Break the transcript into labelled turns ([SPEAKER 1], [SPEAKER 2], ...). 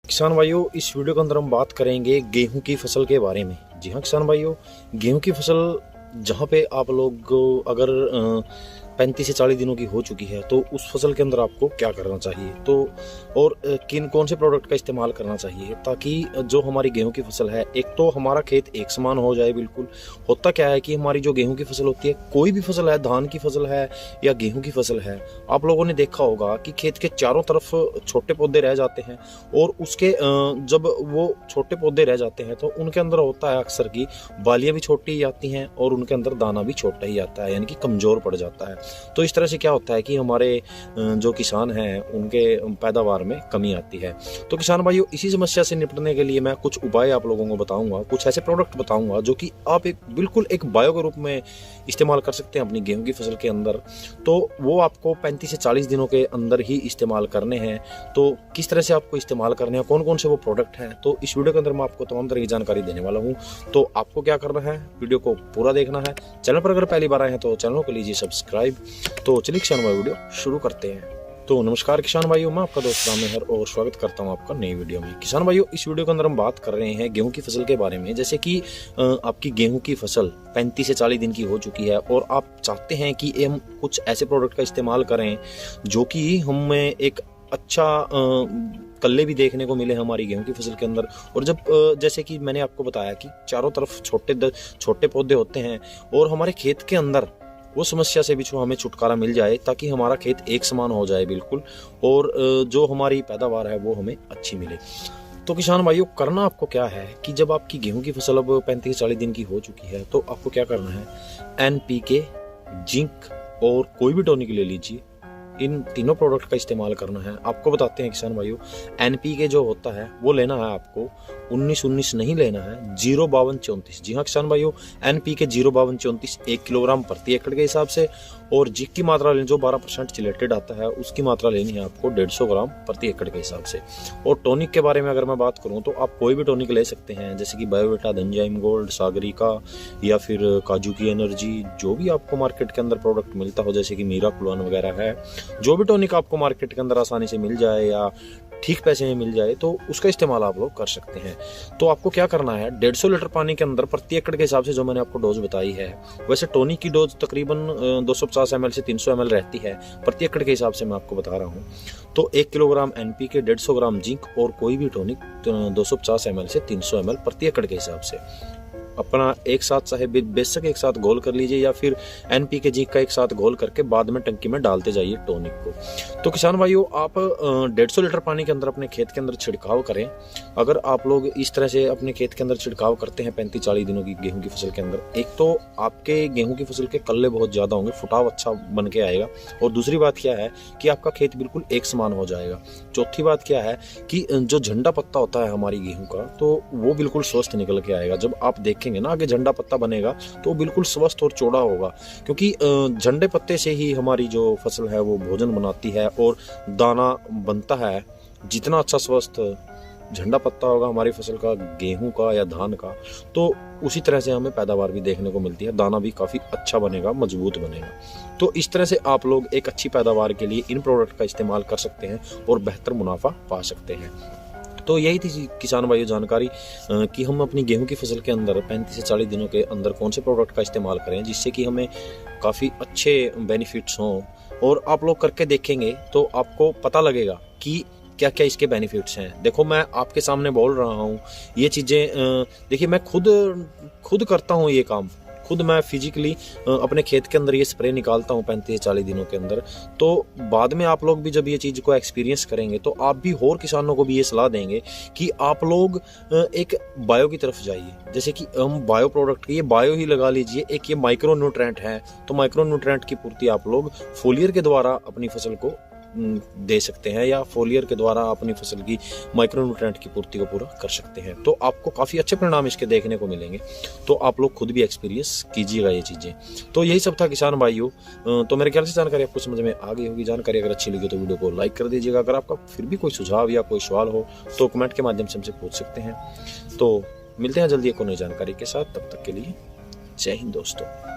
[SPEAKER 1] किसान भाइयों, इस वीडियो के अंदर हम बात करेंगे गेहूं की फसल के बारे में। जी हाँ किसान भाइयों, गेहूं की फसल जहाँ पे आप लोग अगर 35 से 40 दिनों की हो चुकी है तो उस फसल के अंदर आपको क्या करना चाहिए और किन कौन से प्रोडक्ट का इस्तेमाल करना चाहिए ताकि जो हमारी गेहूं की फसल है, एक तो हमारा खेत एक समान हो जाए। बिल्कुल होता क्या है कि हमारी जो गेहूं की फसल होती है, कोई भी फसल है, धान की फसल है या गेहूं की फसल है, आप लोगों ने देखा होगा कि खेत के चारों तरफ छोटे पौधे रह जाते हैं और उसके जब वो छोटे पौधे रह जाते हैं तो उनके अंदर होता है अक्सर की बालियां भी छोटी आती हैं और उनके अंदर दाना भी छोटा ही आता है, यानी कि कमजोर पड़ जाता है। तो इस तरह से क्या होता है कि हमारे जो किसान हैं उनके पैदावार में कमी आती है। तो किसान भाइयों, इसी समस्या से निपटने के लिए मैं कुछ उपाय आप लोगों को बताऊंगा, कुछ ऐसे प्रोडक्ट बताऊंगा जो कि आप बिल्कुल एक बायो के रूप में इस्तेमाल कर सकते हैं अपनी गेहूं की फसल के अंदर। तो वो आपको 35 से 40 दिनों के अंदर ही इस्तेमाल करने हैं। तो किस तरह से आपको इस्तेमाल करने हैं, कौन कौन से वो प्रोडक्ट हैं, तो इस वीडियो के अंदर मैं आपको तमाम तरह की जानकारी देने वाला हूँ। तो आपको क्या करना है, वीडियो को पूरा देखना है। चैनल पर अगर पहली बार आए हैं तो चैनल को लीजिए सब्सक्राइब। तो चलिए किसान भाई, वीडियो शुरू करते हैं। तो नमस्कार किसान भाइयों, मैं आपका दोस्त राम मेहर और स्वागत करता हूं आपका नई वीडियो में। किसान भाइयों, इस वीडियो के अंदर हम बात कर रहे हैं गेहूं की फसल के बारे में। जैसे कि आपकी गेहूं की फसल 35 से 40 दिन की हो चुकी है और आप चाहते हैं कि हम कुछ ऐसे प्रोडक्ट का इस्तेमाल करें जो कि हमें एक अच्छा कल्ले भी देखने को मिले हमारी गेहूं की फसल के अंदर। और जब जैसे कि मैंने आपको बताया कि चारों तरफ छोटे पौधे होते हैं और हमारे खेत के अंदर वो समस्या से भी हमें छुटकारा मिल जाए ताकि हमारा खेत एक समान हो जाए बिल्कुल, और जो हमारी पैदावार है वो हमें अच्छी मिले। तो किसान भाइयों, करना आपको क्या है कि जब आपकी गेहूं की फसल अब 35 से 40 दिन की हो चुकी है तो आपको क्या करना है, NPK, जिंक और कोई भी टॉनिक ले लीजिए। इन तीनों प्रोडक्ट का इस्तेमाल करना है। आपको बताते हैं किसान भाइयों, NPK जो होता है वो लेना है आपको 19-19 नहीं लेना है, 0-52-34। जी हाँ किसान भाइयों, NPK 0-52-34 1 किलोग्राम प्रति एकड़ के हिसाब से। और जिंक की मात्रा लेनी, जो 12% चिलेटेड आता है, उसकी मात्रा लेनी है आपको 150 ग्राम प्रति एकड़ के हिसाब से। और टॉनिक के बारे में अगर मैं बात करूं तो आप कोई भी टॉनिक ले सकते हैं, जैसे कि बायोविटा, धनजाइम गोल्ड, सागरिका या फिर काजू की एनर्जी, जो भी आपको मार्केट के अंदर प्रोडक्ट मिलता हो, जैसे कि मीरा कुलान वगैरह है। जो भी टॉनिक आपको मार्केट के अंदर आसानी से मिल जाए या ठीक पैसे में मिल जाए तो उसका इस्तेमाल आप लोग कर सकते हैं। तो आपको क्या करना है, 150 लीटर पानी के अंदर प्रति एकड़ के हिसाब से जो मैंने आपको डोज बताई है, वैसे टॉनिक की डोज तकरीबन 250 ml से 300 ml रहती है प्रति एकड़ के हिसाब से मैं आपको बता रहा हूँ। तो 1 किलोग्राम NPK, 150 ग्राम जिंक और कोई भी टॉनिक 250 ml से 300 ml प्रति एकड़ के हिसाब से अपना एक साथ, चाहे बेशक एक साथ घोल कर लीजिए या फिर NPK जिंक का एक साथ घोल करके बाद में टंकी में डालते जाइए टॉनिक को। तो किसान भाइयों, आप 150 लीटर पानी के अंदर अपने खेत के अंदर छिड़काव करें। अगर आप लोग इस तरह से अपने खेत के अंदर छिड़काव करते हैं 35-40 दिनों की गेहूं की फसल के अंदर, एक तो आपके गेहूं की फसल के कल्ले बहुत ज्यादा होंगे, फुटाव अच्छा बन के आएगा। और दूसरी बात क्या है कि आपका खेत बिल्कुल एक समान हो जाएगा। चौथी बात क्या है कि जो झंडा पत्ता होता है हमारी गेहूं का, तो वो बिल्कुल स्वस्थ निकल के आएगा। जब आप देखेंगे ना आगे झंडा पत्ता बनेगा तो बिल्कुल स्वस्थ और चौड़ा होगा, क्योंकि झंडे पत्ते से ही हमारी जो फसल है वो भोजन बनाती है और दाना बनता है। जितना अच्छा स्वस्थ झंडा पत्ता होगा हमारी फसल का, गेहूं का या धान का, तो उसी तरह से हमें पैदावार भी देखने को मिलती है, दाना भी काफी अच्छा बनेगा, मजबूत बनेगा। तो इस तरह से आप लोग एक अच्छी पैदावार के लिए इन प्रोडक्ट का इस्तेमाल कर सकते हैं और बेहतर मुनाफा पा सकते हैं। तो यही थी किसान भाइयों जानकारी कि हम अपनी गेहूं की फसल के अंदर 35 से 40 दिनों के अंदर कौन से प्रोडक्ट का इस्तेमाल करें जिससे कि हमें काफ़ी अच्छे बेनिफिट्स हों। और आप लोग करके देखेंगे तो आपको पता लगेगा कि क्या क्या इसके बेनिफिट्स हैं। देखो, मैं आपके सामने बोल रहा हूँ ये चीज़ें, देखिए मैं खुद करता हूँ ये काम, खुद मैं फिजिकली अपने खेत के अंदर ये स्प्रे निकालता हूँ 35 से 40 दिनों के अंदर। तो बाद में आप लोग भी जब ये चीज़ को एक्सपीरियंस करेंगे तो आप भी और किसानों को भी ये सलाह देंगे कि आप लोग एक बायो की तरफ जाइए। जैसे कि हम बायो प्रोडक्ट, ये बायो ही लगा लीजिए, एक ये माइक्रो न्यूट्रेंट है, तो माइक्रो न्यूट्रेंट की पूर्ति आप लोग फोलियर के द्वारा अपनी फसल को दे सकते हैं या फोलियर के द्वारा अपनी फसल की माइक्रो न्यूट्रेंट की पूर्ति को पूरा कर सकते हैं। तो आपको काफ़ी अच्छे परिणाम इसके देखने को मिलेंगे। तो आप लोग खुद भी एक्सपीरियंस कीजिएगा ये चीज़ें। तो यही सब था किसान भाइयों। तो मेरे ख्याल से जानकारी आपको समझ में आ गई होगी। जानकारी अगर अच्छी लगी तो वीडियो को लाइक कर दीजिएगा। अगर आपका फिर भी कोई सुझाव या कोई सवाल हो तो कमेंट के माध्यम से हमसे पूछ सकते हैं। तो मिलते हैं जल्दी एक नई जानकारी के साथ, तब तक के लिए जय हिंद दोस्तों।